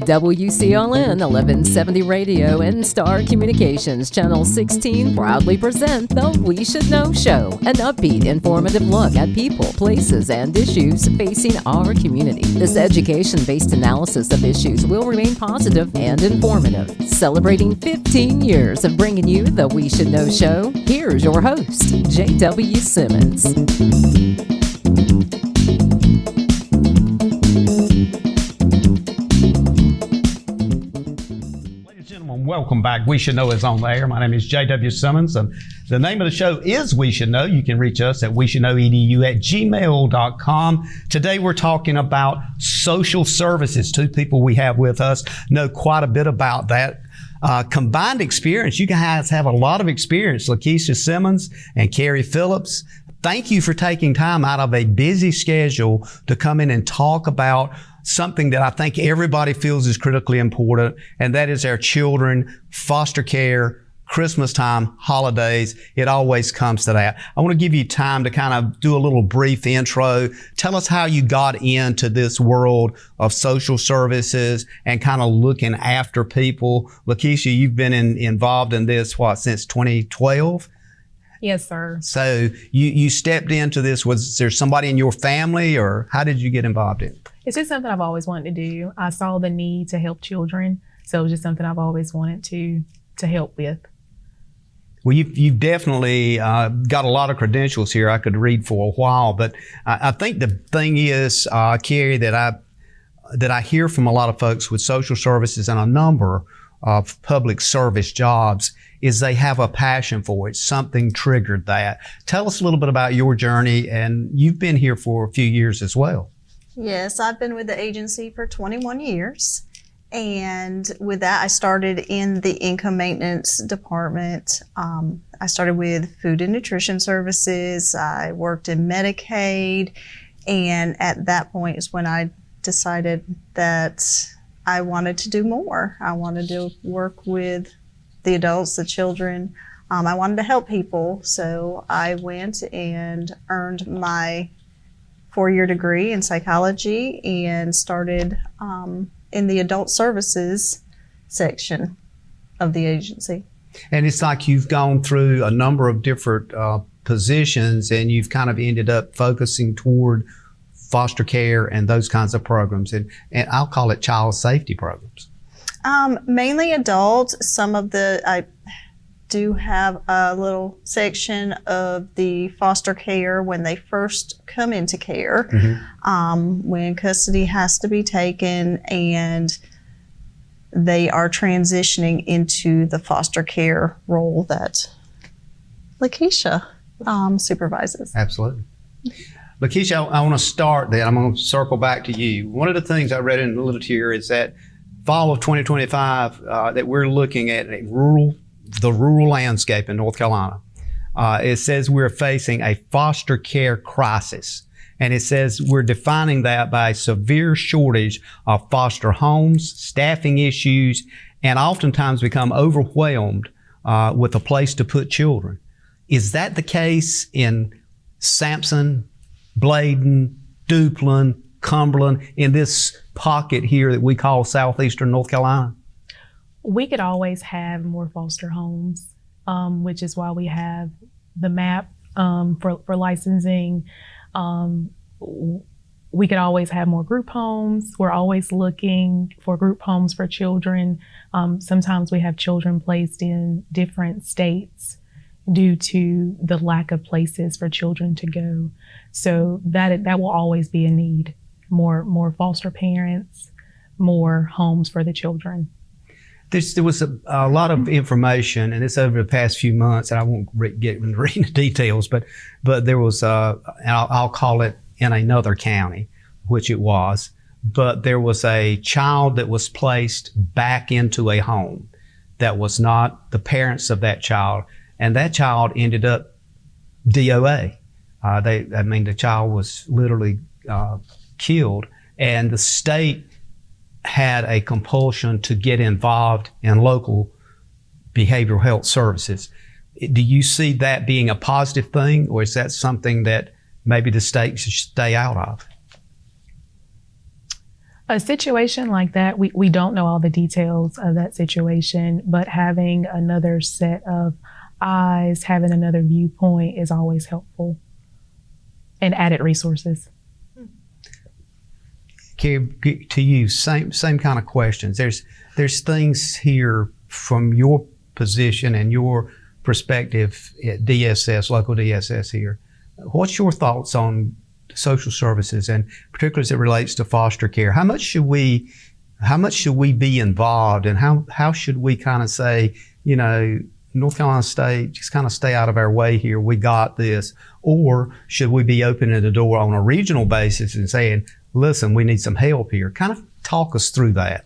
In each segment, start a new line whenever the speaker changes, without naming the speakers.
WCLN 1170 Radio and Star Communications Channel 16 proudly present the We Should Know Show, an upbeat, informative look at people, places, and issues facing our community. This education-based analysis of issues will remain positive and informative. Celebrating 15 years of bringing you the We Should Know Show, here's your host, J.W. Simmons.
Welcome back. We Should Know is on the air. My name is J.W. Simmons, and the name of the show is We Should Know. You can reach us at weshouldknowedu@gmail.com. Today we're talking about social services. Two people we have with us know quite a bit about that. Combined experience. You guys have a lot of experience. Lakeshia Simmons and Kari Phillips. Thank you for taking time out of a busy schedule to come in and talk about something that I think everybody feels is critically important, and that is our children, foster care, Christmas time, holidays. It always comes to that. I want to give you time to kind of do a little brief intro. Tell us how you got into this world of social services and kind of looking after people. Lakeshia, you've been involved in this, since 2012?
Yes, sir.
So you stepped into this. Was there somebody in your family, or how did you get involved in it?
It's just something I've always wanted to do. I saw the need to help children, so it was just something I've always wanted to help with.
Well, you've definitely got a lot of credentials here. I could read for a while, but I think the thing is, Kari, that I hear from a lot of folks with social services and a number of public service jobs is they have a passion for it. Something triggered that. Tell us a little bit about your journey, and you've been here for a few years as well.
Yes, I've been with the agency for 21 years. And with that, I started in the income maintenance department. I started with food and nutrition services. I worked in Medicaid. And at that point is when I decided that I wanted to do more. I wanted to work with the adults, the children. I wanted to help people. So I went and earned my 4-year degree in psychology and started in the adult services section of the agency.
And it's like you've gone through a number of different positions, and you've kind of ended up focusing toward foster care and those kinds of programs, and I'll call it child safety programs.
Mainly adult. I do have a little section of the foster care when they first come into care, when custody has to be taken and they are transitioning into the foster care role that Lakeshia supervises.
Absolutely. Lakeshia, I want to start that. I'm going to circle back to you. One of the things I read in the literature is that fall of 2025, that we're looking at the rural landscape in North Carolina. It says we're facing a foster care crisis. And it says we're defining that by a severe shortage of foster homes, staffing issues, and oftentimes become overwhelmed with a place to put children. Is that the case in Sampson, Bladen, Duplin, Cumberland, in this pocket here that we call southeastern North Carolina?
We could always have more foster homes, which is why we have the map for licensing. We could always have more group homes. We're always looking for group homes for children. Sometimes we have children placed in different states due to the lack of places for children to go. So that will always be a need. More foster parents, more homes for the children.
There was a lot of information, and it's over the past few months, and I won't get into reading the details, but there was, I'll call it in another county, which it was, but there was a child that was placed back into a home that was not the parents of that child, and that child ended up DOA. The child was literally killed, and the state had a compulsion to get involved in local behavioral health services. Do you see that being a positive thing, or is that something that maybe the state should stay out of?
A situation like that, we don't know all the details of that situation, but having another set of eyes, having another viewpoint is always helpful, and added resources.
Kari, to you, same kind of questions. There's things here from your position and your perspective at DSS, local DSS here. What's your thoughts on social services, and particularly as it relates to foster care? How much should we be involved, and how should we kind of say, North Carolina State, just kind of stay out of our way here, we got this? Or should we be opening the door on a regional basis and saying, listen, we need some help here? Kind of talk us through that.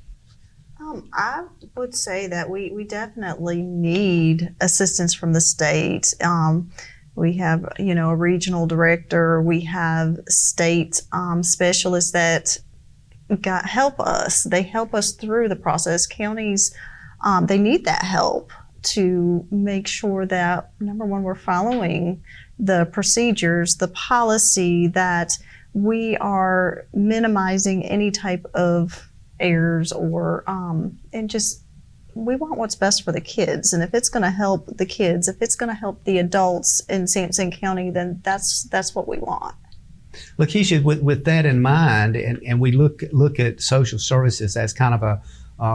I would say that we definitely need assistance from the state. We have, a regional director. We have state specialists that help us. They help us through the process. Counties, they need that help to make sure that, number one, we're following the procedures, the policy, that we are minimizing any type of errors or, and just, we want what's best for the kids. And if it's going to help the kids, if it's going to help the adults in Sampson County, then that's what we want.
Lakeshia, with that in mind, and we look at social services as kind of a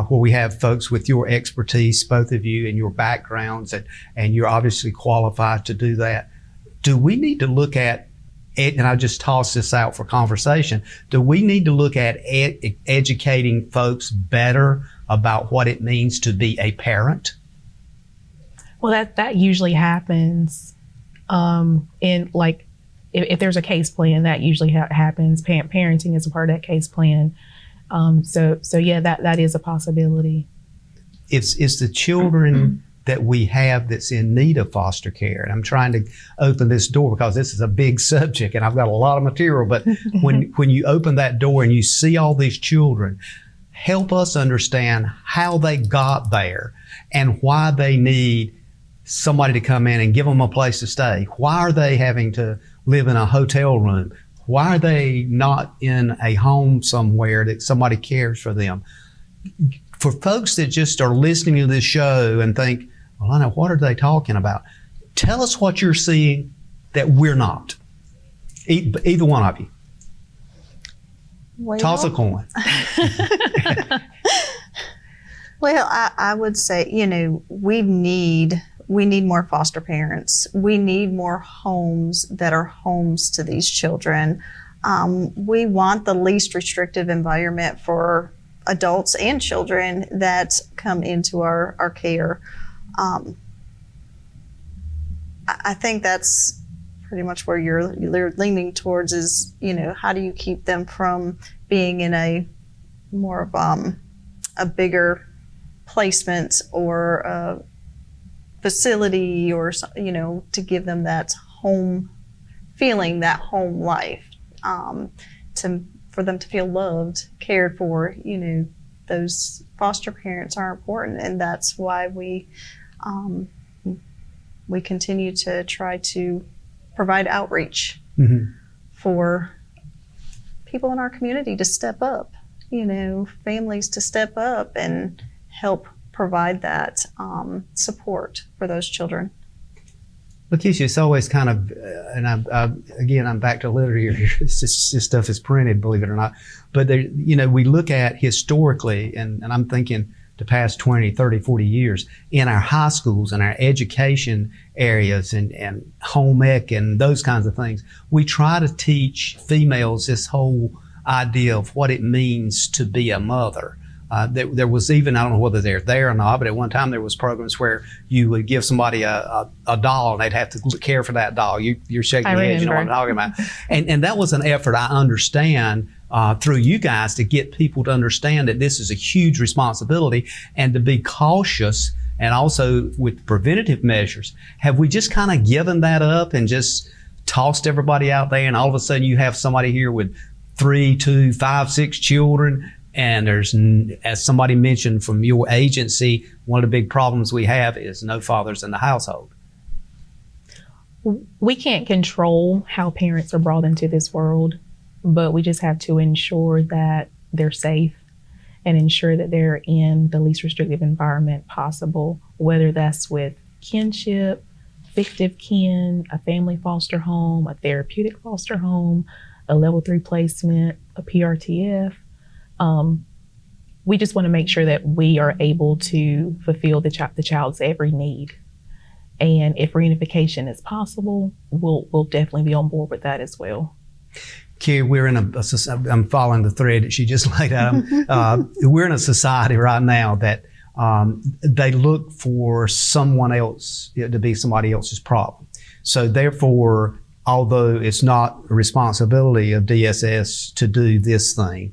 where we have folks with your expertise, both of you, and your backgrounds, and you're obviously qualified to do that. Do we need to look at, and I just toss this out for conversation, do we need to look at educating folks better about what it means to be a parent?
Well, that usually happens in, like, if there's a case plan, that usually happens. Parenting is a part of that case plan. So yeah, that is a possibility.
It's the children that we have that's in need of foster care. And I'm trying to open this door because this is a big subject and I've got a lot of material, but when you open that door and you see all these children, help us understand how they got there and why they need somebody to come in and give them a place to stay. Why are they having to live in a hotel room? Why are they not in a home somewhere that somebody cares for them? For folks that just are listening to this show and think, well, I know, what are they talking about? Tell us what you're seeing that we're not. Either one of you.
Well,
toss a coin.
Well, I would say, we need more foster parents. We need more homes that are homes to these children. We want the least restrictive environment for adults and children that come into our care. I think that's pretty much where you're leaning towards is, how do you keep them from being in a more of a bigger placement or a facility, or to give them that home feeling, that home life, for them to feel loved, cared for. Those foster parents are important, and that's why we continue to try to provide outreach for people in our community to step up, families to step up and help provide that support for those children.
Lakeshia, it's always kind of, and I'm back to literature here. This stuff is printed, believe it or not. But we look at historically, and I'm thinking the past 20, 30, 40 years, in our high schools and our education areas and home ec and those kinds of things, we try to teach females this whole idea of what it means to be a mother. There was even, I don't know whether they're there or not, but at one time there was programs where you would give somebody a doll and they'd have to care for that doll. You're shaking your head, you know what I'm talking about. And that was an effort, I understand, through you guys to get people to understand that this is a huge responsibility and to be cautious, and also with preventative measures. Have we just kind of given that up and just tossed everybody out there, and all of a sudden you have somebody here with 3, 2, 5, 6 children? And there's, as somebody mentioned from your agency, one of the big problems we have is no fathers in the household.
We can't control how parents are brought into this world, but we just have to ensure that they're safe and ensure that they're in the least restrictive environment possible, whether that's with kinship, fictive kin, a family foster home, a therapeutic foster home, a level 3 placement, a PRTF. We just want to make sure that we are able to fulfill the child's every need. And if reunification is possible, we'll definitely be on board with that as well.
Kari, we're in I'm following the thread that she just laid out. We're in a society right now that they look for someone else to be somebody else's problem. So therefore, although it's not a responsibility of DSS to do this thing,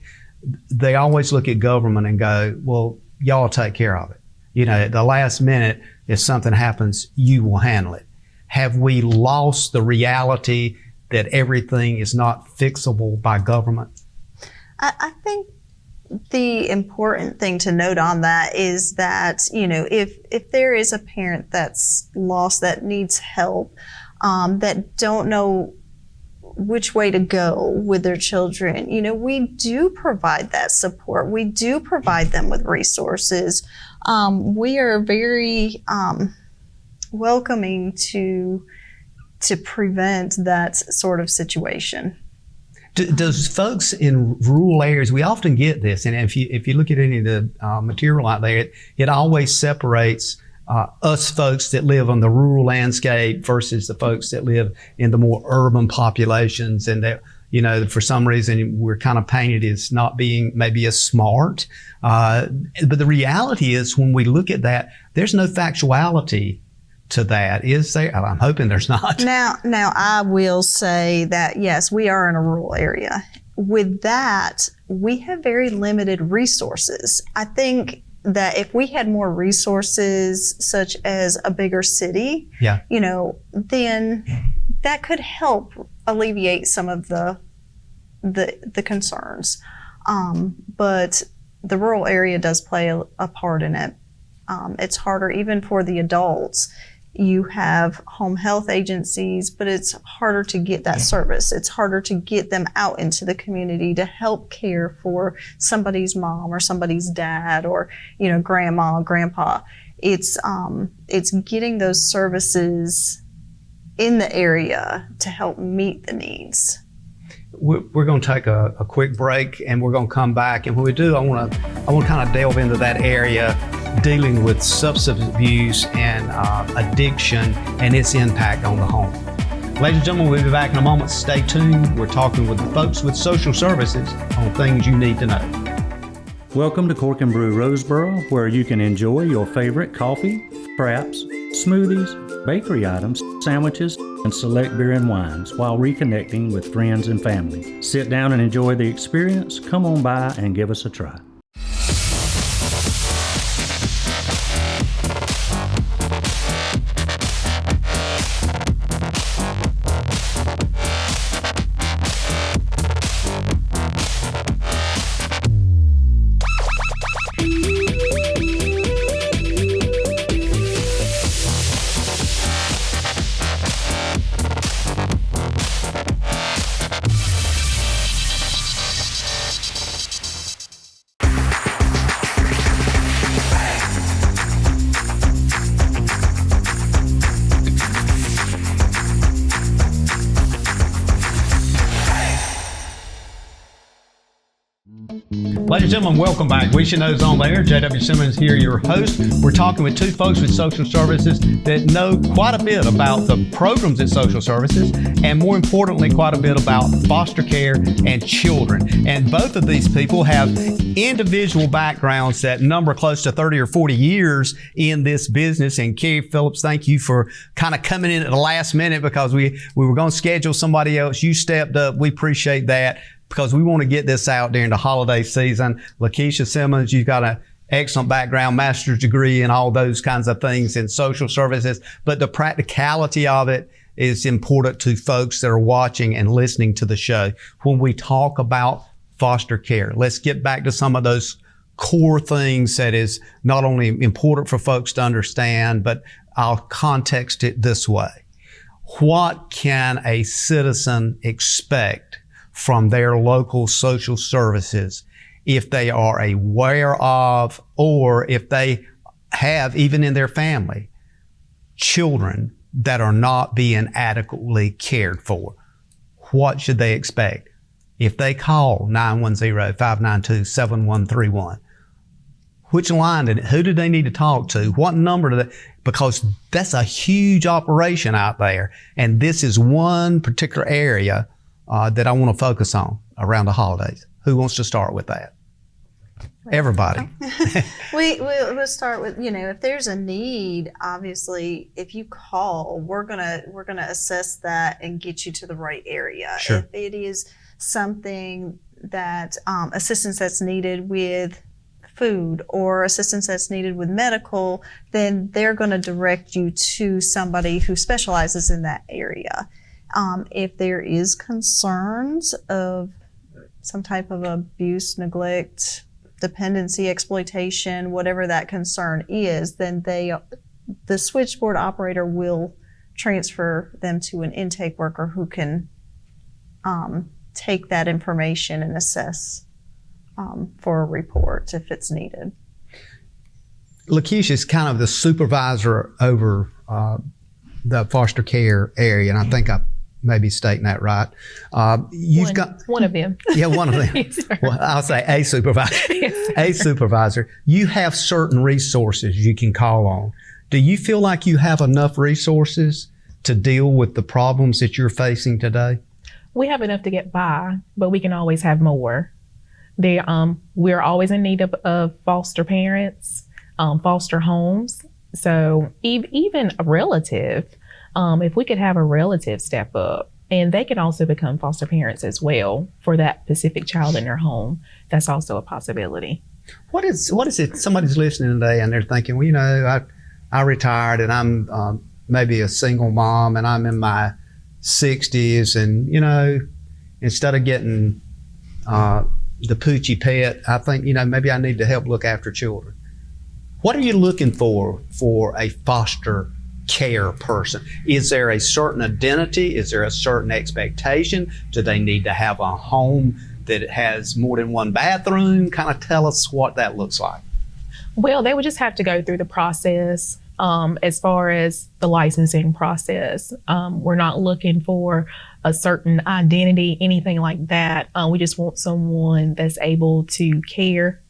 they always look at government and go, well, y'all take care of it. You know, at the last minute, if something happens, you will handle it. Have we lost the reality that everything is not fixable by government?
I think the important thing to note on that is that, you know, if there is a parent that's lost, that needs help, that don't know which way to go with their children, you know, we do provide that support. We do provide them with resources. We are very welcoming to prevent that sort of situation.
Does folks in rural areas, we often get this, and if you look at any of the material out there, it always separates us folks that live on the rural landscape versus the folks that live in the more urban populations, and that, you know, for some reason we're kind of painted as not being maybe as smart. But the reality is, when we look at that, there's no factuality to that, is there? I'm hoping there's not.
Now I will say that, yes, we are in a rural area. With that, we have very limited resources. I think that if we had more resources, such as a bigger city, you know, then that could help alleviate some of the concerns. But the rural area does play a part in it. It's harder even for the adults. You have home health agencies, but it's harder to get that service. It's harder to get them out into the community to help care for somebody's mom or somebody's dad, or, you know, grandma, grandpa. It's getting those services in the area to help meet the needs.
We're going to take a quick break, and we're going to come back. And when we do, I want to kind of delve into that area dealing with substance abuse and addiction and its impact on the home. Ladies and gentlemen, we'll be back in a moment. Stay tuned. We're talking with the folks with social services on things you need to know.
Welcome to Cork and Brew Roseboro, where you can enjoy your favorite coffee, fraps, smoothies, bakery items, sandwiches, and select beer and wines while reconnecting with friends and family. Sit down and enjoy the experience. Come on by and give us a try.
Ladies and gentlemen, welcome back. We Should Know's on there. J.W. Simmons here, your host. We're talking with two folks with social services that know quite a bit about the programs at social services, and more importantly, quite a bit about foster care and children. And both of these people have individual backgrounds that number close to 30 or 40 years in this business. And Kari, Phillips, thank you for kind of coming in at the last minute, because we were going to schedule somebody else. You stepped up. We appreciate that, because we want to get this out during the holiday season. Lakeshia Simmons, you've got an excellent background, master's degree, and all those kinds of things in social services. But the practicality of it is important to folks that are watching and listening to the show. When we talk about foster care, let's get back to some of those core things that is not only important for folks to understand, but I'll context it this way. What can a citizen expect from their local social services if they are aware of, or if they have, even in their family, children that are not being adequately cared for. What should they expect? If they call 910-592-7131, which line who do they need to talk to? What number do they, because that's a huge operation out there. And this is one particular area that I want to focus on around the holidays. Who wants to start with that? Everybody.
We'll start with, if there's a need, obviously, if you call, we're gonna assess that and get you to the right area.
Sure.
If it is something that assistance that's needed with food or assistance that's needed with medical, then they're going to direct you to somebody who specializes in that area. If there is concerns of some type of abuse, neglect, dependency, exploitation, whatever that concern is, then the switchboard operator will transfer them to an intake worker who can take that information and assess for a report if it's needed.
Lakeshia is kind of the supervisor over the foster care area, and I think I may be stating that right. You've got
one of them.
Yeah, one of them.
Yes, sir.
Well, I'll say a supervisor.
Yes, sir.
A supervisor. You have certain resources you can call on. Do you feel like you have enough resources to deal with the problems that you're facing today?
We have enough to get by, but we can always have more. We're always in need of foster parents, foster homes. So even a relative, if we could have a relative step up, and they can also become foster parents as well for that specific child in their home, that's also a possibility.
What is it? Somebody's listening today and they're thinking, well, I retired and I'm maybe a single mom and I'm in my 60s, and instead of getting the poochie pet, I think maybe I need to help look after children. What are you looking for a foster care person? Is there a certain identity? Is there a certain expectation? Do they need to have a home that has more than one bathroom? Kind of tell us what that looks like.
Well, they would just have to go through the process. As far as the licensing process, we're not looking for a certain identity, anything like that. We just want someone that's able to care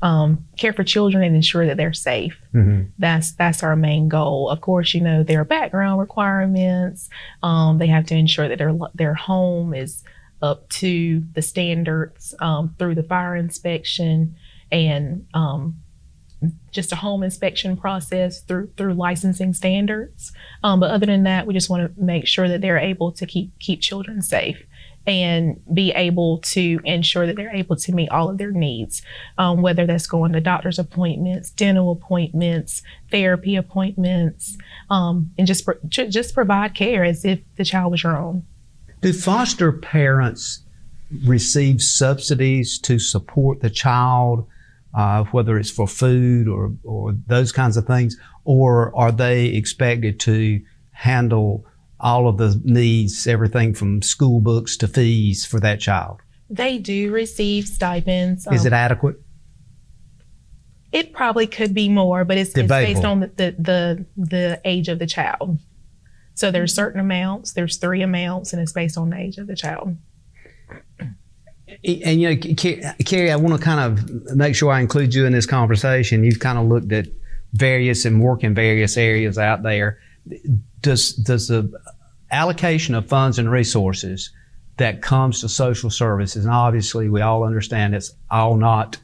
for children and ensure that they're safe. Mm-hmm. That's our main goal. Of course, there are background requirements. They have to ensure that their home is up to the standards through the fire inspection and just a home inspection process through licensing standards. But other than that, we just want to make sure that they're able to keep children safe and be able to ensure that they're able to meet all of their needs, whether that's going to doctor's appointments, dental appointments, therapy appointments, and just provide care as if the child was your own.
Do foster parents receive subsidies to support the child, whether it's for food or those kinds of things, or are they expected to handle all of the needs, everything from school books to fees for that child?
They do receive stipends.
Is it adequate?
It probably could be more, but it's based on the age of the child. So there's certain amounts, there's 3 amounts, and it's based on the age of the child.
And Kari, I want to kind of make sure I include you in this conversation. You've kind of looked at various and work in various areas out there. Does the allocation of funds and resources that comes to social services, and obviously we all understand it's all not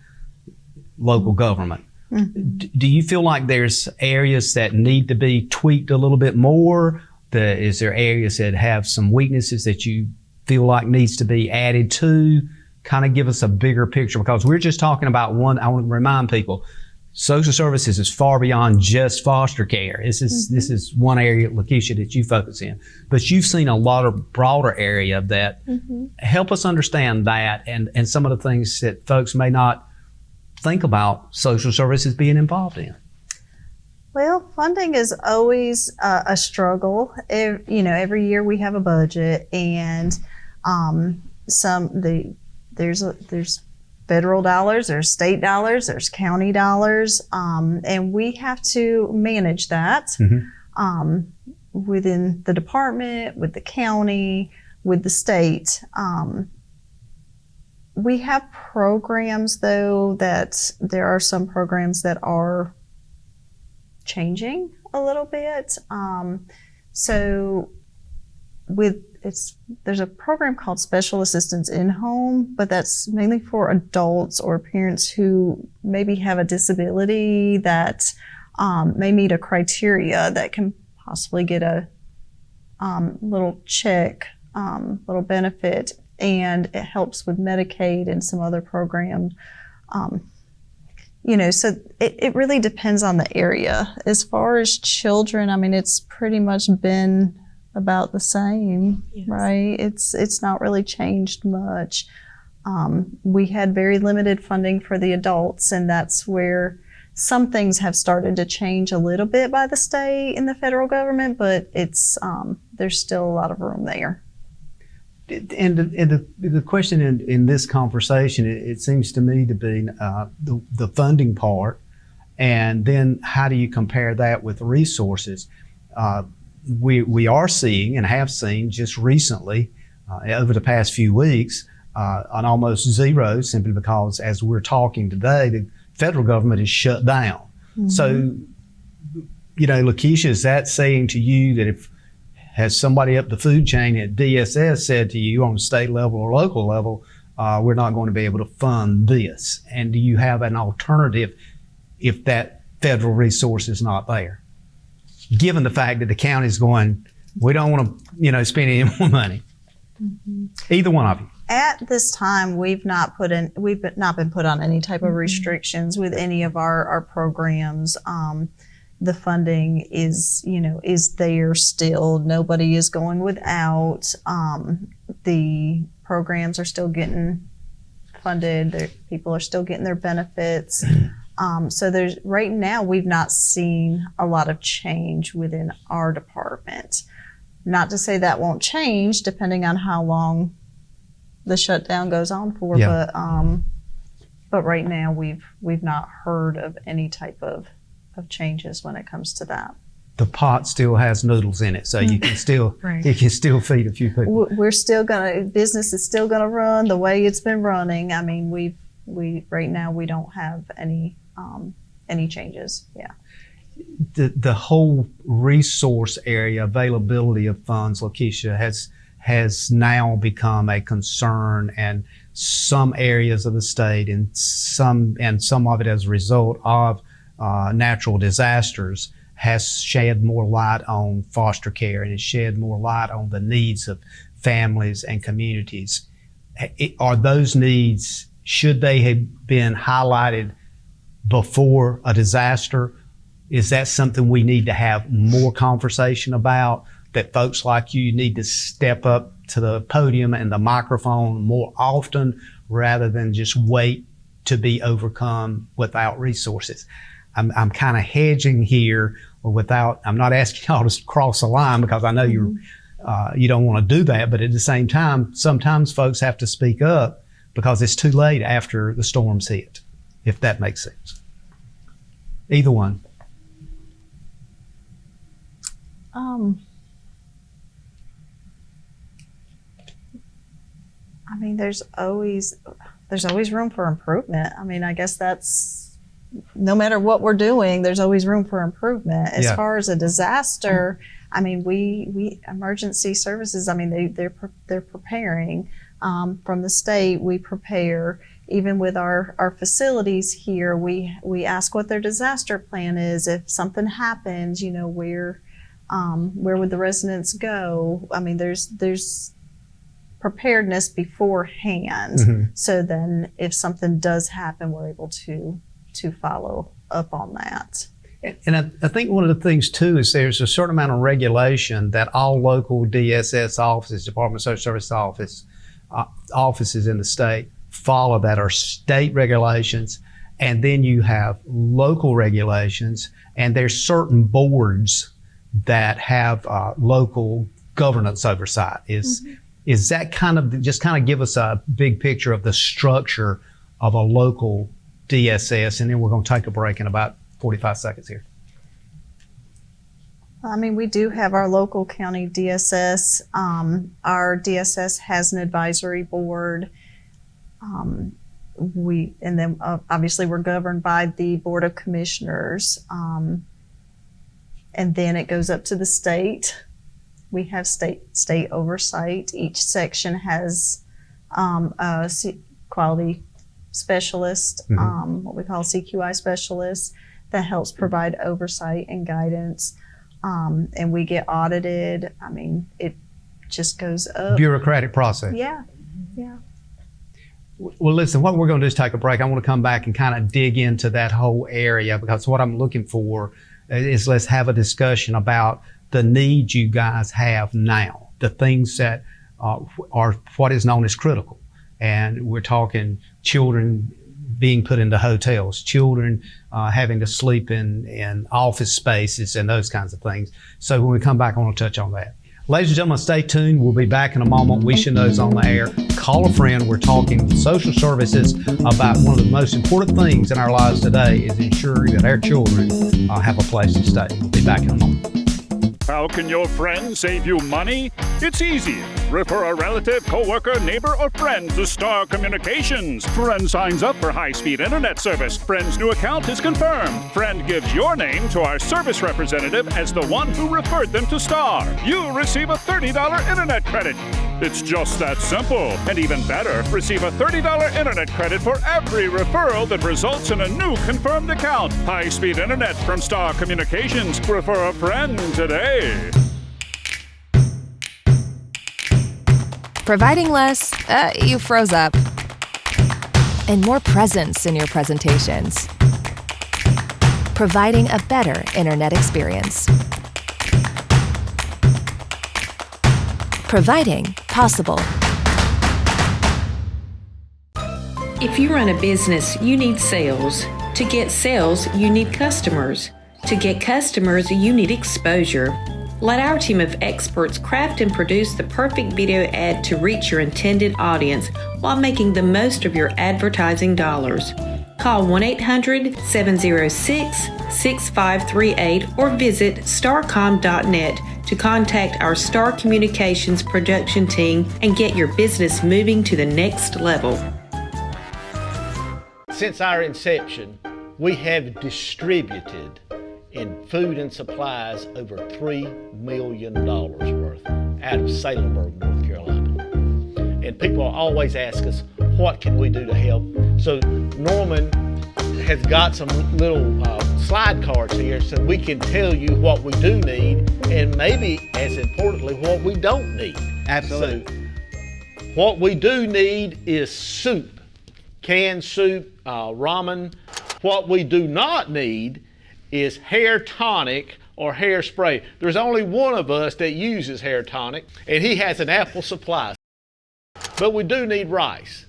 local government. Mm-hmm. Do you feel like there's areas that need to be tweaked a little bit more? Is there areas that have some weaknesses that you feel like needs to be added to? Kind of give us a bigger picture, because we're just talking about one. I want to remind people, social services is far beyond just foster care. This is one area, Lakeshia, that you focus in. But you've seen a lot of broader area that help us understand that and some of the things that folks may not think about social services being involved in.
Well, funding is always a struggle. Every year we have a budget, and there's federal dollars, there's state dollars, there's county dollars, and we have to manage that within the department, with the county, with the state. We have programs, though, that there are some programs that are changing a little bit. So there's a program called Special Assistance in-Home, but that's mainly for adults or parents who maybe have a disability that may meet a criteria that can possibly get a little check, little benefit, and it helps with Medicaid and some other programs. So it really depends on the area. As far as children, I mean, it's pretty much been about the same, yes. Right? It's not really changed much. We had very limited funding for the adults, and that's where some things have started to change a little bit by the state and the federal government, but it's there's still a lot of room there.
And the question in this conversation, it seems to me to be the funding part, and then how do you compare that with resources? We are seeing and have seen just recently, over the past few weeks, an almost zero, simply because as we're talking today, the federal government is shut down. Mm-hmm. So, Lakeshia, is that saying to you that has somebody up the food chain at DSS said to you on a state level or local level, we're not going to be able to fund this? And do you have an alternative if that federal resource is not there? Given the fact that the county's going, we don't want to, spend any more money. Mm-hmm. Either one of you.
At this time, we've not been put on any type of restrictions with any of our programs. The funding is there still. Nobody is going without. The programs are still getting funded. People are still getting their benefits. So right now, we've not seen a lot of change within our department. Not to say that won't change depending on how long the shutdown goes on for, yeah. But right now we've not heard of any type of changes when it comes to that.
The pot still has noodles in it, so you can still right. You can still feed a few people.
Business is still gonna run the way it's been running. I mean, we right now we don't have any changes. Yeah.
The whole resource area, availability of funds, Lakeshia, has now become a concern, and some areas of the state and some of it as a result of natural disasters has shed more light on foster care, and has shed more light on the needs of families and communities. Are those needs, should they have been highlighted before a disaster? Is that something we need to have more conversation about, that folks like you need to step up to the podium and the microphone more often rather than just wait to be overcome without resources? I'm kind of hedging here I'm not asking y'all to cross the line, because I know you don't want to do that, but at the same time, sometimes folks have to speak up because it's too late after the storms hit, if that makes sense. Either one.
I mean, there's always room for improvement. I mean, I guess that's, no matter what we're doing, there's always room for improvement. As far as a disaster, I mean, we emergency services, I mean, they're preparing. From the state, we prepare. Even with our facilities here, we ask what their disaster plan is. If something happens, where would the residents go? I mean, there's preparedness beforehand. Mm-hmm. So then if something does happen, we're able to follow up on that.
And I think one of the things too is there's a certain amount of regulation that all local DSS offices, Department of Social Services offices in the state follow, that are state regulations. And then you have local regulations, and there's certain boards that have local governance oversight. Is that kind of give us a big picture of the structure of a local DSS, and then we're going to take a break in about 45 seconds here.
I mean, we do have our local county DSS. Our DSS has an advisory board. Obviously we're governed by the Board of Commissioners. And then it goes up to the state. We have state oversight. Each section has a quality specialist, what we call CQI specialist, that helps provide oversight and guidance. And we get audited. I mean, it just goes up.
Bureaucratic process.
Yeah.
Well, listen, what we're going to do is take a break. I want to come back and kind of dig into that whole area, because what I'm looking for is let's have a discussion about the needs you guys have now, the things that are what is known as critical. And we're talking children being put into hotels, children having to sleep in office spaces and those kinds of things. So when we come back, I want to touch on that. Ladies and gentlemen, stay tuned. We'll be back in a moment. We Should Know's on the air. Call a friend. We're talking social services about one of the most important things in our lives today is ensuring that our children have a place to stay. We'll be back in a moment.
How can your friend save you money? It's easy. Refer a relative, coworker, neighbor, or friend to Star Communications. Friend signs up for high-speed internet service. Friend's new account is confirmed. Friend gives your name to our service representative as the one who referred them to Star. You receive a $30 internet credit. It's just that simple. And even better, receive a $30 internet credit for every referral that results in a new confirmed account. High-speed internet from Star Communications. Refer a friend today.
Providing less, you froze up, and more presence in your presentations. Providing a better internet experience. Providing possible.
If you run a business, you need sales. To get sales, you need customers. To get customers, you need exposure. Let our team of experts craft and produce the perfect video ad to reach your intended audience while making the most of your advertising dollars. Call 1-800-706-6538 or visit starcom.net to contact our Star Communications production team and get your business moving to the next level.
Since our inception, we have distributed in food and supplies over $3 million worth out of Salemburg, North Carolina. And people always ask us, what can we do to help? So Norman has got some little slide cards here so we can tell you what we do need and maybe, as importantly, what we don't need.
Absolutely.
So what we do need is soup, canned soup, ramen. What we do not need is hair tonic or hairspray. There's only one of us that uses hair tonic, and he has an ample supply. But we do need rice.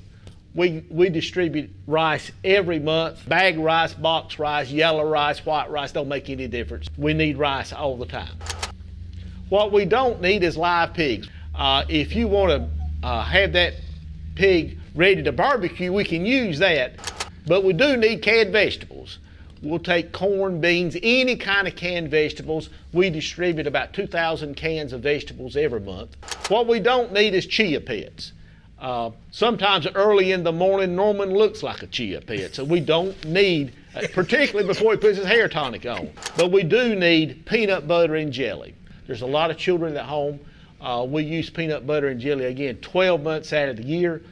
We distribute rice every month. Bag rice, box rice, yellow rice, white rice, don't make any difference. We need rice all the time. What we don't need is live pigs. If you want to have that pig ready to barbecue, we can use that. But we do need canned vegetables. We'll take corn, beans, any kind of canned vegetables. We distribute about 2,000 cans of vegetables every month. What we don't need is chia pets. Sometimes early in the morning, Norman looks like a chia pet, so we don't need, particularly before he puts his hair tonic on. But we do need peanut butter and jelly. There's a lot of children at home. We use peanut butter and jelly, again, 12 months out of the year.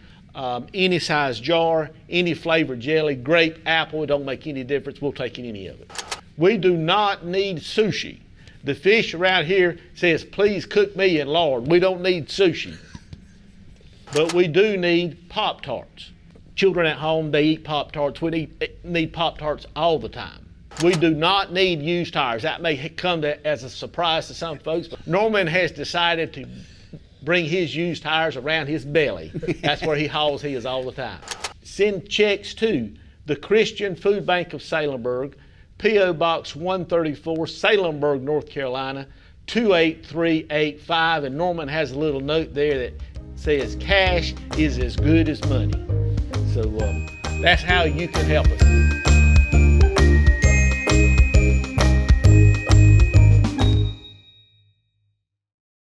Any size jar, any flavored jelly, grape, apple, it don't make any difference. We'll take any of it. We do not need sushi. The fish around here says, please cook me in lard. We don't need sushi. But we do need Pop-Tarts. Children at home, they eat Pop-Tarts. We need Pop-Tarts all the time. We do not need used tires. That may come as a surprise to some folks, but Norman has decided to bring his used tires around his belly. That's where he hauls his all the time. Send checks to the Christian Food Bank of Salemburg, P.O. Box 134, Salemburg, North Carolina, 28385. And Norman has a little note there that says cash is as good as money. So That's how you can help us.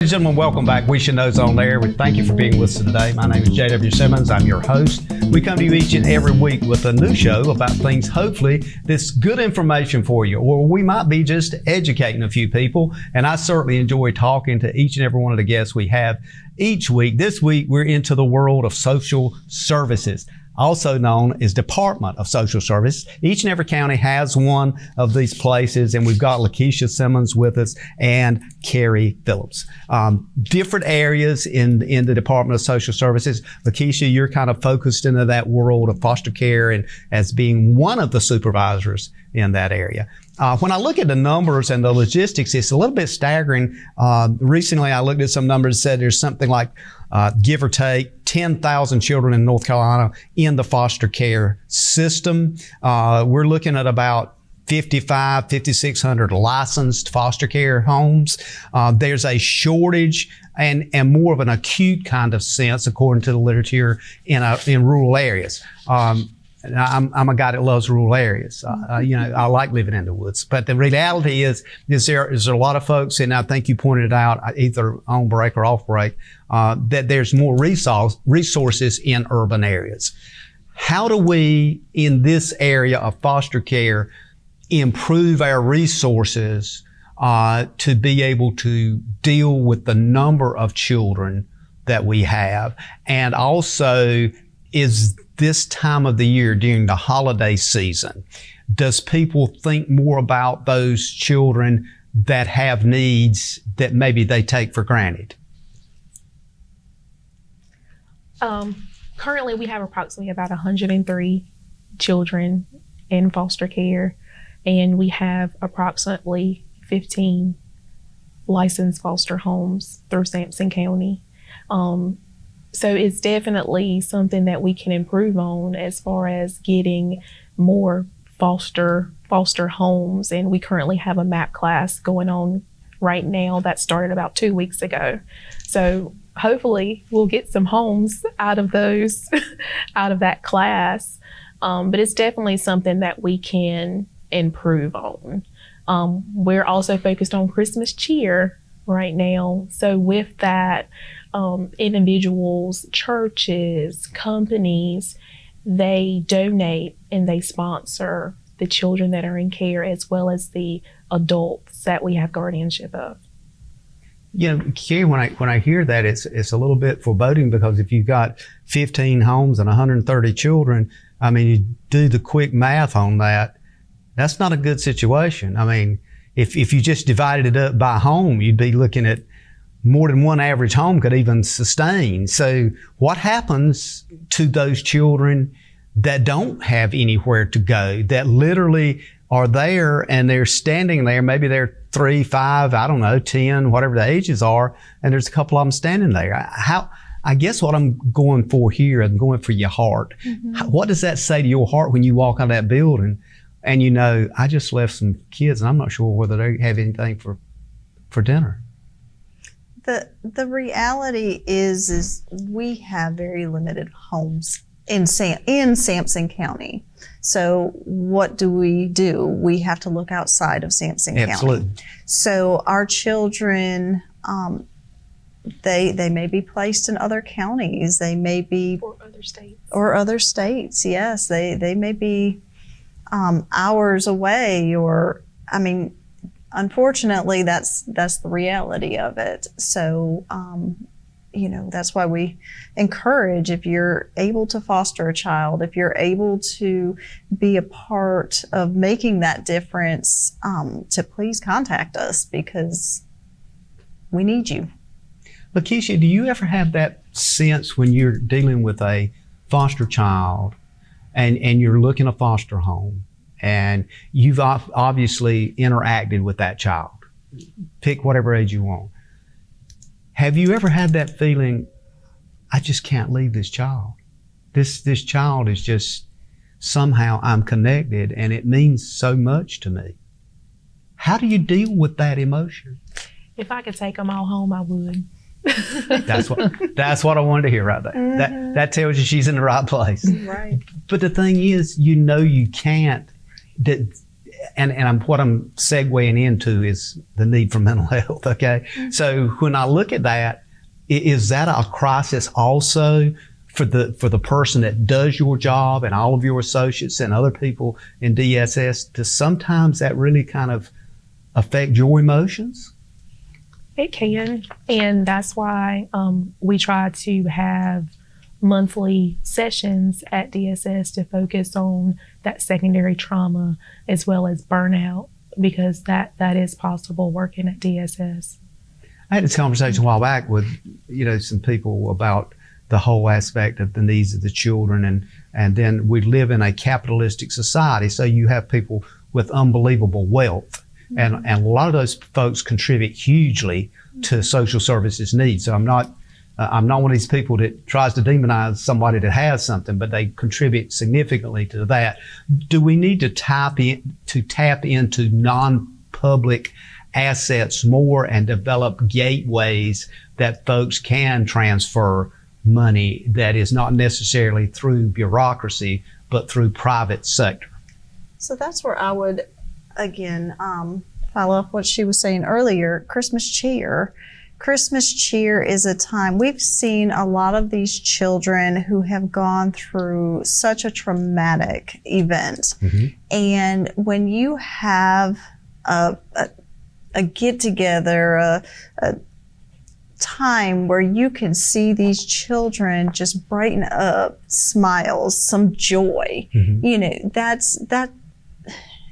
Ladies and gentlemen, welcome back. We Should Know's on air. We thank you for being with us today. My name is J.W. Simmons. I'm your host. We come to you each and every week with a new show about things, hopefully, that's good information for you, or we might be just educating a few people. And I certainly enjoy talking to each and every one of the guests we have each week. This week, we're into the world of social services, also known as Department of Social Service. Each and every county has one of these places, and we've got Lakeshia Simmons with us and Kari Phillips. Different areas in the Department of Social Services. Lakeshia, you're kind of focused into that world of foster care and as being one of the supervisors in that area. When I look at the numbers and the logistics, it's a little bit staggering. Recently, I looked at some numbers that said there's something like, give or take, 10,000 children in North Carolina in the foster care system. We're looking at about 5,600 licensed foster care homes. There's a shortage and more of an acute kind of sense, according to the literature, in rural areas. I'm a guy that loves rural areas. I like living in the woods. But the reality is there a lot of folks, and I think you pointed it out, either on break or off break, that there's more resources in urban areas. How do we, in this area of foster care, improve our resources to be able to deal with the number of children that we have? And also, is this time of the year during the holiday season, does people think more about those children that have needs that maybe they take for granted?
Currently, we have approximately about 103 children in foster care, and we have approximately 15 licensed foster homes through Sampson County. So it's definitely something that we can improve on as far as getting more foster homes. And we currently have a MAP class going on right now that started about 2 weeks ago. So hopefully we'll get some homes out of that class. But it's definitely something that we can improve on. We're also focused on Christmas cheer right now. So with that, individuals, churches, companies, they donate and they sponsor the children that are in care as well as the adults that we have guardianship of.
Kari, when I hear that, it's a little bit foreboding, because if you've got 15 homes and 130 children, I mean, you do the quick math on that, that's not a good situation. I mean, if you just divided it up by home, you'd be looking at more than one average home could even sustain. So what happens to those children that don't have anywhere to go, that literally are there and they're standing there? Maybe they're 3, 5, 10, whatever the ages are, and there's a couple of them standing there. I guess what I'm going for here, I'm going for your heart. Mm-hmm. What does that say to your heart when you walk out of that building and I just left some kids and I'm not sure whether they have anything for dinner?
The reality is we have very limited homes in Sampson County. So what do? We have to look outside of Sampson
Absolutely.
County. So our children, they may be placed in other counties. They may be or other states. Yes, they may be hours away, unfortunately, that's the reality of it. So, that's why we encourage, if you're able to foster a child, if you're able to be a part of making that difference, to please contact us, because we need you.
Lakeshia, do you ever have that sense when you're dealing with a foster child and you're looking at a foster home, and you've obviously interacted with that child, pick whatever age you want. Have you ever had that feeling, I just can't leave this child? This child is just, somehow I'm connected and it means so much to me. How do you deal with that emotion?
If I could take them all home, I would.
That's what I wanted to hear right there.
Mm-hmm.
That tells you she's in the right place.
Right.
But the thing is, you can't. What I'm segueing into is the need for mental health. Okay, so when I look at that, is that a crisis also for the person that does your job and all of your associates and other people in DSS? Does sometimes that really kind of affect your emotions?
It can, and that's why we try to have monthly sessions at DSS to focus on that secondary trauma as well as burnout, because that is possible working at DSS.
I had this conversation a while back with some people about the whole aspect of the needs of the children, and then we live in a capitalistic society, so you have people with unbelievable wealth. And a lot of those folks contribute hugely to social services needs. So I'm not one of these people that tries to demonize somebody that has something, but they contribute significantly to that. Do we need to tap into non-public assets more and develop gateways that folks can transfer money that is not necessarily through bureaucracy, but through private sector?
So that's where I would, again, follow up what she was saying earlier. Christmas cheer. Christmas cheer is a time we've seen a lot of these children who have gone through such a traumatic event. Mm-hmm. And when you have a get together, a time where you can see these children just brighten up, smiles, some joy, that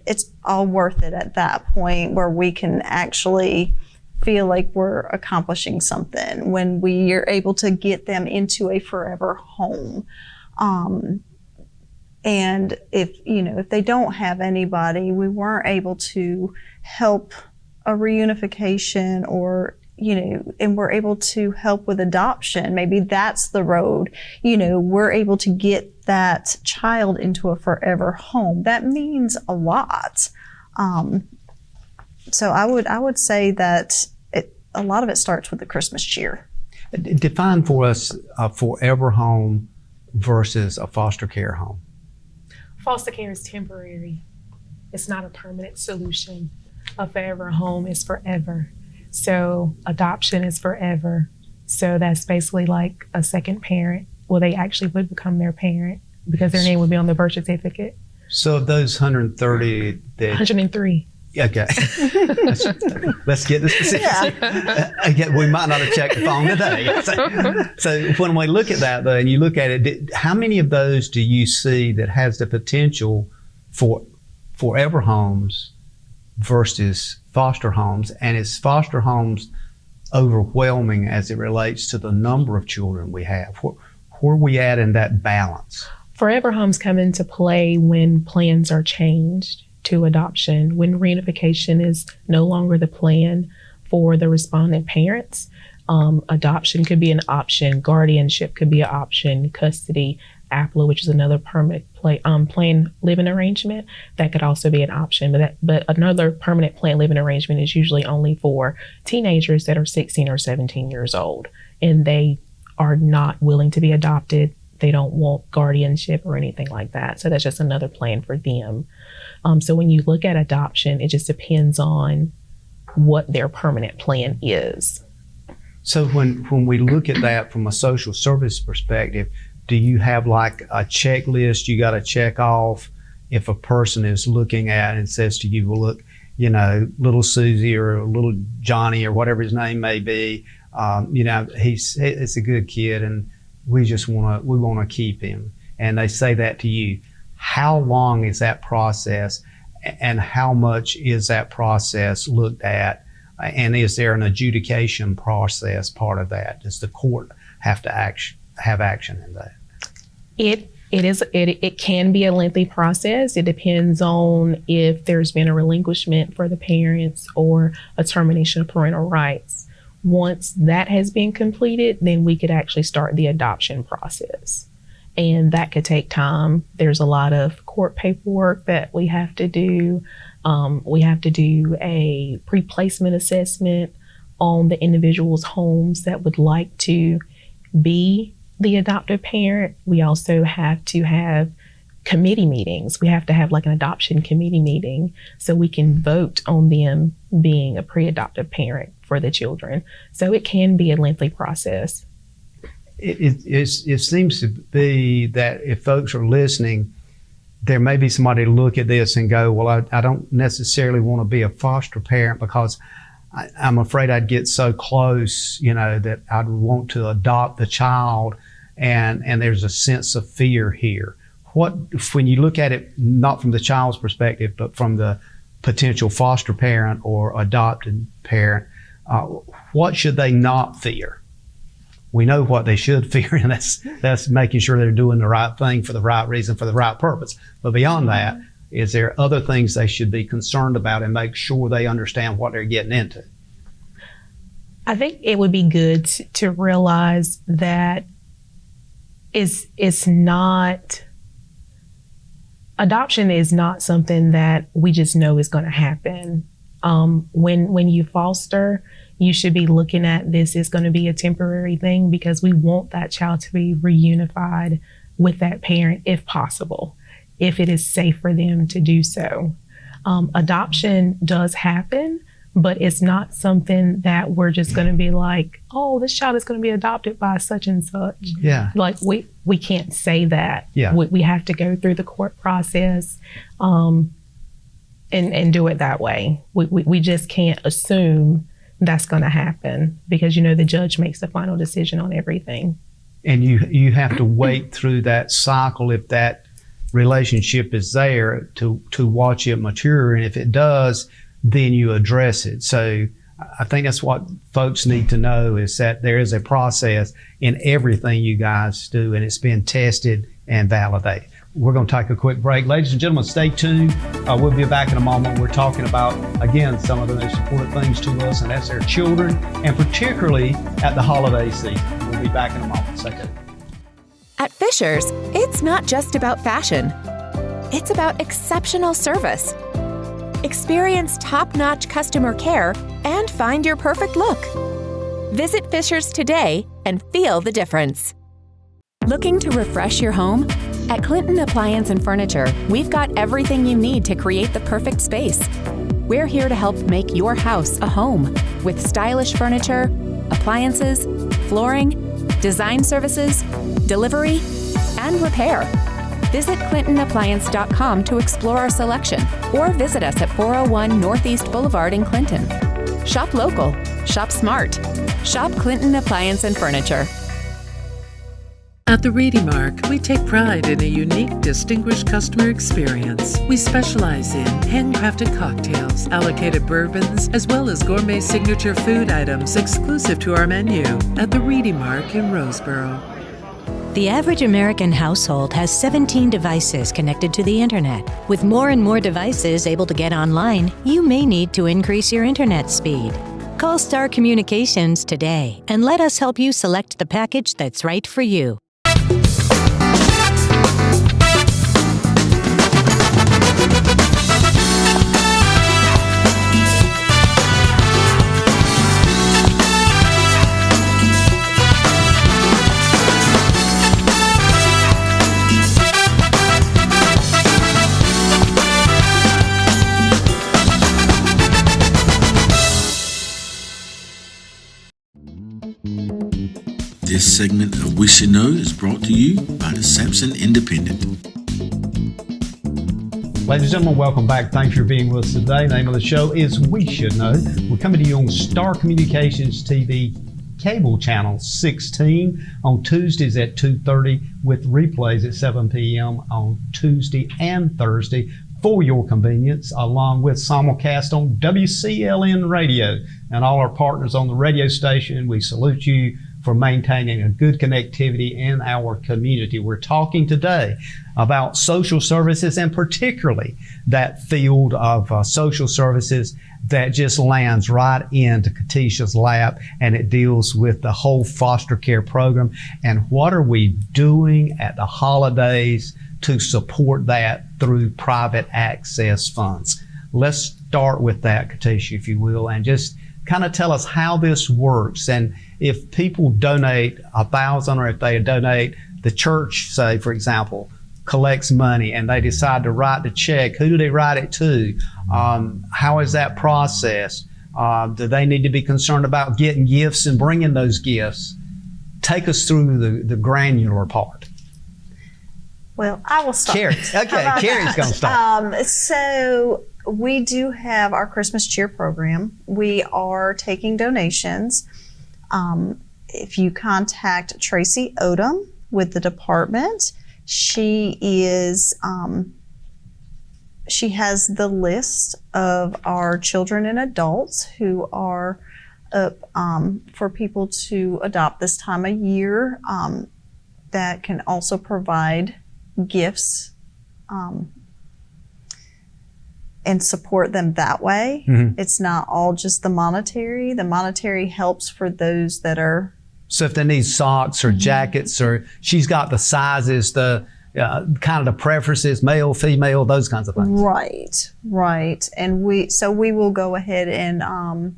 it's all worth it at that point, where we can actually feel like we're accomplishing something when we are able to get them into a forever home. And if they don't have anybody, we weren't able to help a reunification or, and we're able to help with adoption. Maybe that's the road. We're able to get that child into a forever home. That means a lot. So I would say that a lot of it starts with the Christmas cheer.
Define for us a forever home versus a foster care home.
Foster care is temporary. It's not a permanent solution. A forever home is forever. So adoption is forever. So that's basically like a second parent. Well, they actually would become their parent because their name would be on the birth certificate.
So of those 130 that...
103.
Okay. Let's get the specifics. Yeah. Again, we might not have checked the phone today. So when we look at that, though, and you look at it, how many of those do you see that has the potential for forever homes versus foster homes? And is foster homes overwhelming as it relates to the number of children we have? Where are we at in that balance?
Forever homes come into play when plans are changed to adoption, when reunification is no longer the plan for the respondent parents. Adoption could be an option, guardianship could be an option, custody, APLA, which is another permanent planned living arrangement, that could also be an option. But another permanent planned living arrangement is usually only for teenagers that are 16 or 17 years old, and they are not willing to be adopted. They don't want guardianship or anything like that. So that's just another plan for them. So when you look at adoption, it just depends on what their permanent plan is.
So when we look at that from a social service perspective, do you have like a checklist you got to check off if a person is looking at and says to you, well, look, little Susie or little Johnny or whatever his name may be, it's a good kid and we want to keep him. And they say that to you. How long is that process and how much is that process looked at? And is there an adjudication process part of that? Does the court have to have action in that?
It can be a lengthy process. It depends on if there's been a relinquishment for the parents or a termination of parental rights. Once that has been completed, then we could actually start the adoption process. And that could take time. There's a lot of court paperwork that we have to do. We have to do a pre-placement assessment on the individual's homes that would like to be the adoptive parent. We also have to have committee meetings. We have to have like an adoption committee meeting so we can vote on them being a pre-adoptive parent for the children. So it can be a lengthy process.
It seems to be that if folks are listening, there may be somebody to look at this and go, well, I don't necessarily want to be a foster parent because I'm afraid I'd get so close, that I'd want to adopt the child, and there's a sense of fear here. When you look at it, not from the child's perspective, but from the potential foster parent or adopted parent, what should they not fear? We know what they should fear, and that's making sure they're doing the right thing for the right reason, for the right purpose. But beyond that, is there other things they should be concerned about and make sure they understand what they're getting into?
I think it would be good to realize that adoption is not something that we just know is going to happen. When you foster, you should be looking at this as going to be a temporary thing because we want that child to be reunified with that parent if possible, if it is safe for them to do so. Adoption does happen, but it's not something that we're just going to be like, oh, this child is going to be adopted by such and such.
Yeah.
Like we can't say that.
Yeah.
We have to go through the court process and do it that way. We just can't assume that's going to happen because, the judge makes the final decision on everything.
And you have to wait through that cycle if that relationship is there to watch it mature. And if it does, then you address it. So I think that's what folks need to know is that there is a process in everything you guys do, and it's been tested and validated. We're going to take a quick break. Ladies and gentlemen, stay tuned. We'll be back in a moment. We're talking about, again, some of the most important things to us, and that's their children, and particularly at the holiday season. We'll be back in a moment. Stay tuned.
At Fisher's, it's not just about fashion. It's about exceptional service. Experience top-notch customer care and find your perfect look. Visit Fisher's today and feel the difference. Looking to refresh your home? At Clinton Appliance and Furniture, we've got everything you need to create the perfect space. We're here to help make your house a home with stylish furniture, appliances, flooring, design services, delivery, and repair. Visit ClintonAppliance.com to explore our selection or visit us at 401 Northeast Boulevard in Clinton. Shop local. Shop smart. Shop Clinton Appliance and Furniture.
At the Reedy Mark, we take pride in a unique, distinguished customer experience. We specialize in handcrafted cocktails, allocated bourbons, as well as gourmet signature food items exclusive to our menu at the Reedy Mark in Roseboro.
The average American household has 17 devices connected to the internet. With more and more devices able to get online, you may need to increase your internet speed. Call Star Communications today and let us help you select the package that's right for you.
This segment of We Should Know is brought to you by the Sampson Independent.
Ladies and gentlemen, welcome back. Thanks for being with us today. The name of the show is We Should Know. We're coming to you on Star Communications TV, cable channel 16 on Tuesdays at 2:30 with replays at 7 p.m. on Tuesday and Thursday for your convenience, along with simulcast on WCLN Radio and all our partners on the radio station. We salute you for maintaining a good connectivity in our community. We're talking today about social services, and particularly that field of social services that just lands right into Katisha's lap, and it deals with the whole foster care program. And what are we doing at the holidays to support that through private access funds? Let's start with that, Katisha, if you will, and just kind of tell us how this works, and if people donate $1,000 or if they donate, the church, say, for example, collects money and they decide to write the check, who do they write it to? How is that process? Do they need to be concerned about getting gifts and bringing those gifts? Take us through the granular part.
Well, I will start.
Kari. Okay, Kari's going to start.
So we do have our Christmas cheer program. We are taking donations. If you contact Tracy Odom with the department, she has the list of our children and adults who are up for people to adopt this time of year, that can also provide gifts and support them that way.
Mm-hmm.
It's not all just the monetary. The monetary helps for those that are.
So if they need socks or jackets, or she's got the sizes, the kind of the preferences, male, female, those kinds of things.
Right. And we will go ahead and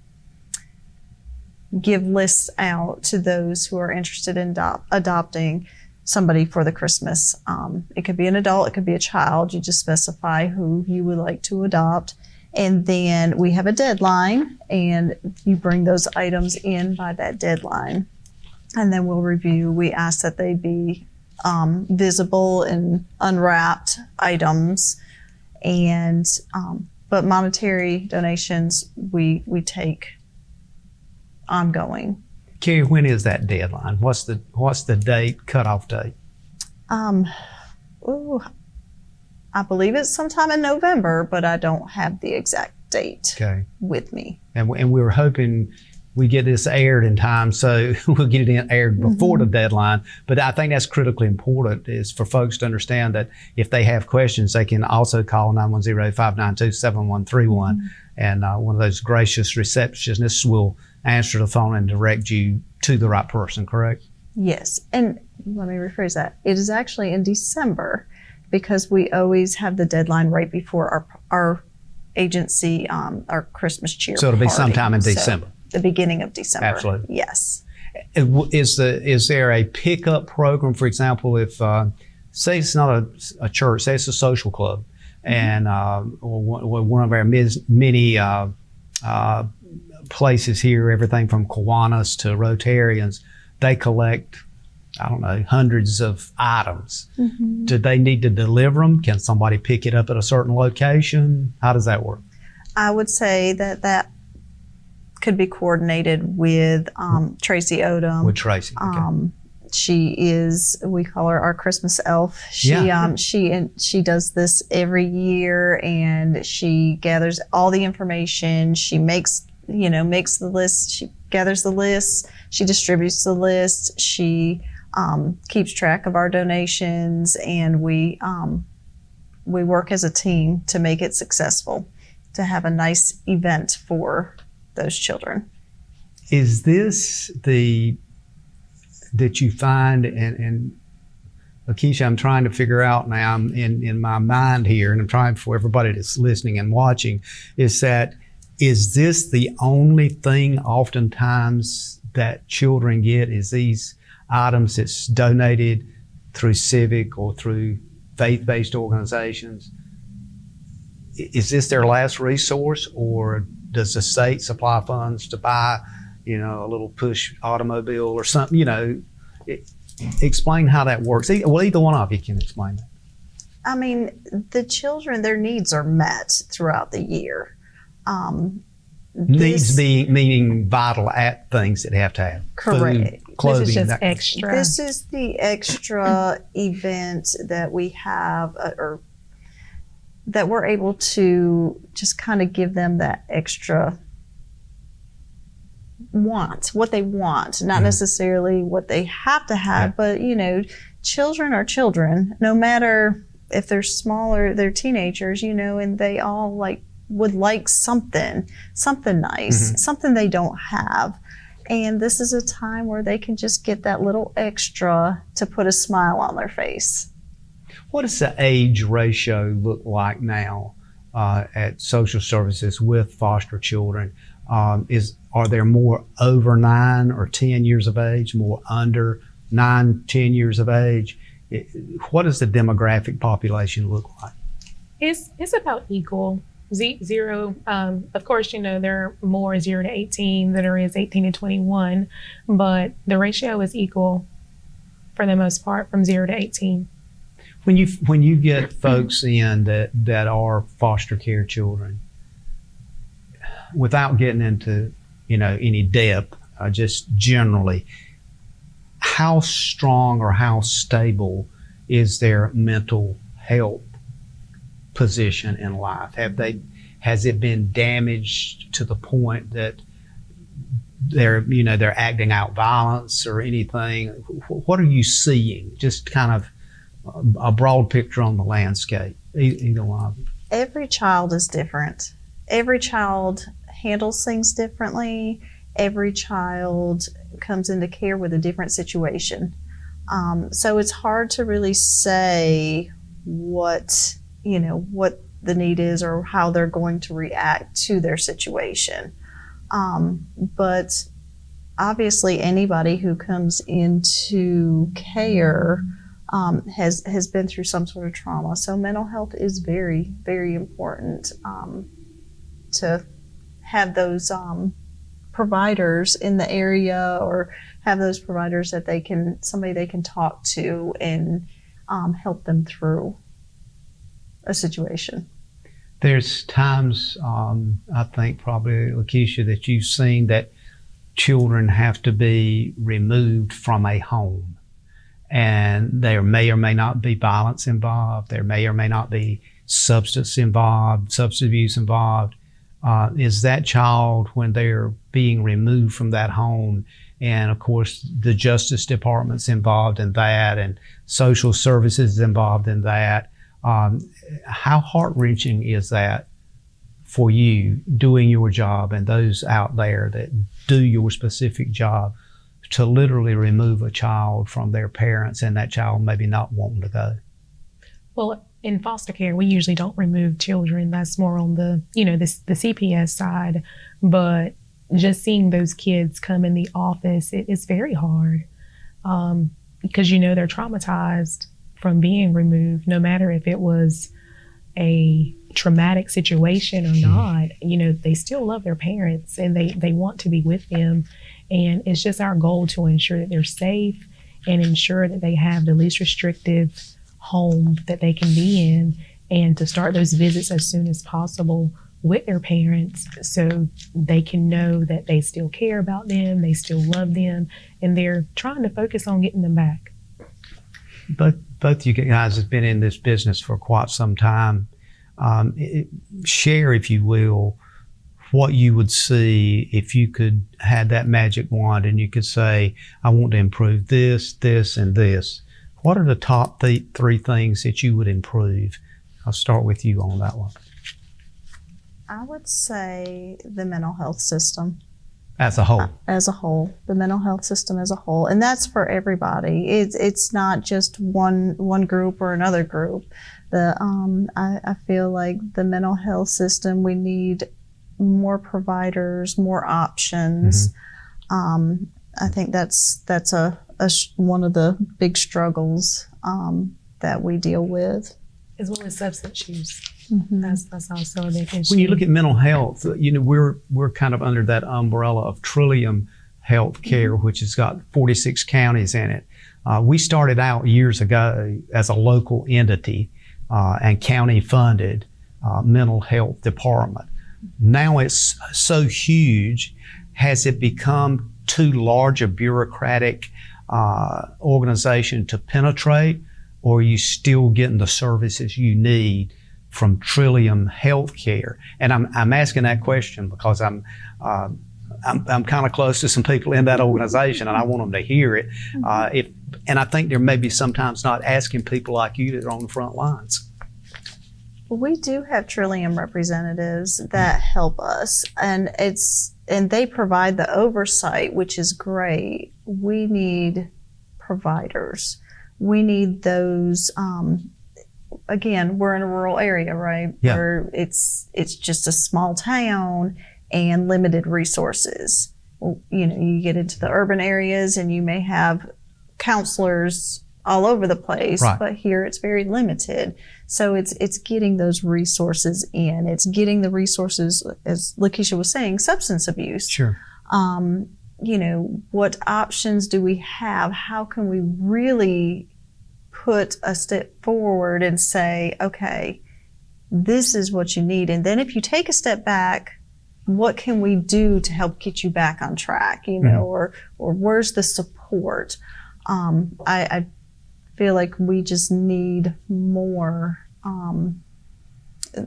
give lists out to those who are interested in adopting somebody for the Christmas. It could be an adult, it could be a child. You just specify who you would like to adopt. And then we have a deadline, and you bring those items in by that deadline. And then we'll review. We ask that they be visible and unwrapped items. And but monetary donations we take ongoing.
Kari, when is that deadline? What's the date, cutoff date?
I believe it's sometime in November, but I don't have the exact date with me.
And we were hoping we get this aired in time, so we'll get it aired before the deadline. But I think that's critically important, is for folks to understand that if they have questions, they can also call 910-592-7131. And one of those gracious receptionists will answer the phone and direct you to the right person, correct?
Yes. And let me rephrase that. It is actually in December, because we always have the deadline right before our agency, our Christmas cheer
So it'll be
party.
sometime in December.
The beginning of December.
Absolutely.
Yes.
Is there a pickup program, for example, if, say it's not a church, say it's a social club, and one of our many places here, everything from Kiwanis to Rotarians, they collect, I don't know, hundreds of items. Do they need to deliver them? Can somebody pick it up at a certain location? How does that work?
I would say that could be coordinated with Tracy Odom.
With Tracy, okay.
She is, we call her our Christmas elf. She does this every year, and she gathers all the information. She makes the list. She gathers the list. She distributes the list. She keeps track of our donations, and we work as a team to make it successful, to have a nice event for those children.
Is this that you find, and Lakeshia, I'm trying to figure out now in my mind here, and I'm trying for everybody that's listening and watching, is this the only thing oftentimes that children get, is these items that's donated through civic or through faith-based organizations? Is this their last resource, or does the state supply funds to buy, a little push automobile or something? Explain how that works. Well, either one of you can explain that.
I mean, the children, their needs are met throughout the year.
Needs meaning vital things that have to have.
Correct.
Food, clothing.
This is just extra.
This is the extra event that we have, or that we're able to just kind of give them that extra what they want, not necessarily what they have to have, but children are children, no matter if they're small or they're teenagers, and they all would like something nice, something they don't have. And this is a time where they can just get that little extra to put a smile on their face.
What does the age ratio look like now at social services with foster children? Are there more over 9 or 10 years of age, more under 9, 10 years of age? What does the demographic population look like?
It's about equal. Zero. Of course, there are more 0 to 18 than there is 18 to 21, but the ratio is equal for the most part from 0 to 18.
When you get folks in that are foster care children, without getting into any depth, just generally, how strong or how stable is their mental health position in life? Has it been damaged to the point that they're acting out violence or anything? What are you seeing? Just kind of a broad picture on the landscape. Either one of them.
Every child is different. Every child handles things differently. Every child comes into care with a different situation. So it's hard to really say what the need is or how they're going to react to their situation. But obviously anybody who comes into care has been through some sort of trauma. So mental health is very, very important to have those providers in the area, or have those providers that somebody they can talk to and help them through a situation.
There's times, I think probably, Lakeshia, that you've seen that children have to be removed from a home. And there may or may not be violence involved. There may or may not be substance abuse involved. Is that child, when they're being removed from that home, and of course the Justice Department's involved in that, and Social Services is involved in that, how heart-wrenching is that for you doing your job and those out there that do your specific job, to literally remove a child from their parents and that child maybe not wanting to go?
Well, in foster care, we usually don't remove children. That's more on the CPS side. But just seeing those kids come in the office, it's very hard because they're traumatized from being removed, no matter if it was a traumatic situation or not. They still love their parents and they want to be with them. And it's just our goal to ensure that they're safe and ensure that they have the least restrictive home that they can be in, and to start those visits as soon as possible with their parents so they can know that they still care about them, they still love them, and they're trying to focus on getting them back.
Both you guys have been in this business for quite some time. Share, if you will, what you would see if you could have that magic wand and you could say, I want to improve this, this, and this. What are the top three things that you would improve? I'll start with you on that one.
I would say the mental health system.
As a whole?
As a whole. The mental health system as a whole. And that's for everybody. It's not just one group or another group. I feel like the mental health system, we need more providers, more options. Mm-hmm. I think that's one of the big struggles that we deal with.
As well as substance use.
Mm-hmm.
That's also a big issue.
When you look at mental health, we're kind of under that umbrella of Trillium Health Care, mm-hmm. which has got 46 counties in it. We started out years ago as a local entity and county funded mental health department. Now it's so huge. Has it become too large a bureaucratic organization to penetrate, or are you still getting the services you need from Trillium Healthcare? And I'm asking that question because I'm kind of close to some people in that organization, and I want them to hear it. And I think they're maybe sometimes not asking people like you that are on the front lines.
We do have Trillium representatives that help us, and they provide the oversight, which is great. We need providers. We need those. Again, we're in a rural area, right?
Yeah.
Where it's just a small town, and limited resources. You get into the urban areas and you may have counselors all over the place,
right.
But here it's very limited. So it's getting those resources in. It's getting the resources, as Lakeshia was saying, substance abuse.
Sure.
What options do we have? How can we really put a step forward and say, okay, this is what you need. And then if you take a step back, what can we do to help get you back on track, or where's the support? I feel like we just need more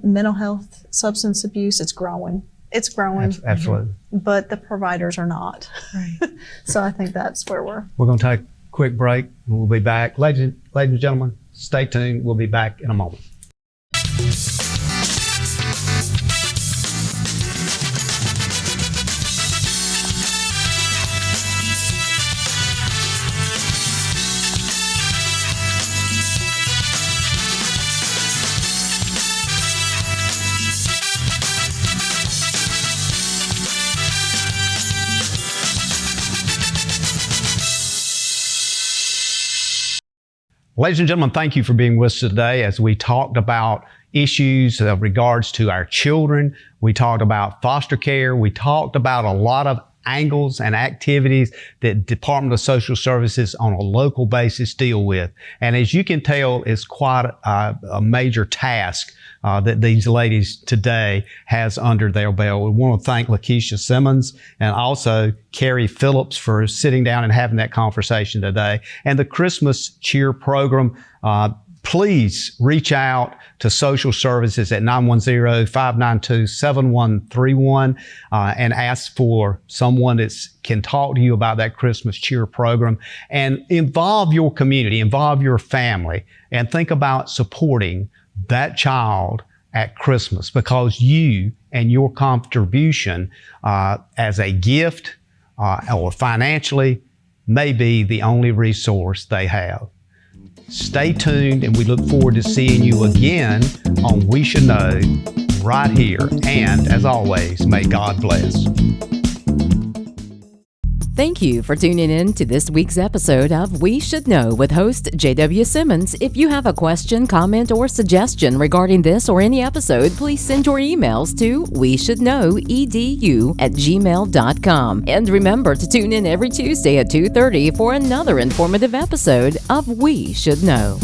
mental health, substance abuse. It's growing.
Absolutely.
But the providers are not.
Right.
So I think that's where
We're going to take a quick break and we'll be back. Ladies and gentlemen, stay tuned. We'll be back in a moment. Ladies and gentlemen, thank you for being with us today as we talked about issues of regards to our children. We talked about foster care. We talked about a lot of angles and activities that Department of Social Services on a local basis deal with. And as you can tell, it's quite a major task that these ladies today has under their belt. We want to thank Lakeshia Simmons and also Kari Phillips for sitting down and having that conversation today. And the Christmas Cheer Program, please reach out to Social Services at 910-592-7131 and ask for someone that can talk to you about that Christmas Cheer Program, and involve your community, involve your family, and think about supporting that child at Christmas, because you and your contribution as a gift or financially may be the only resource they have. Stay tuned, and we look forward to seeing you again on We Should Know right here. And as always, may God bless.
Thank you for tuning in to this week's episode of We Should Know with host J.W. Simmons. If you have a question, comment, or suggestion regarding this or any episode, please send your emails to weshouldknowedu@gmail.com. And remember to tune in every Tuesday at 2:30 for another informative episode of We Should Know.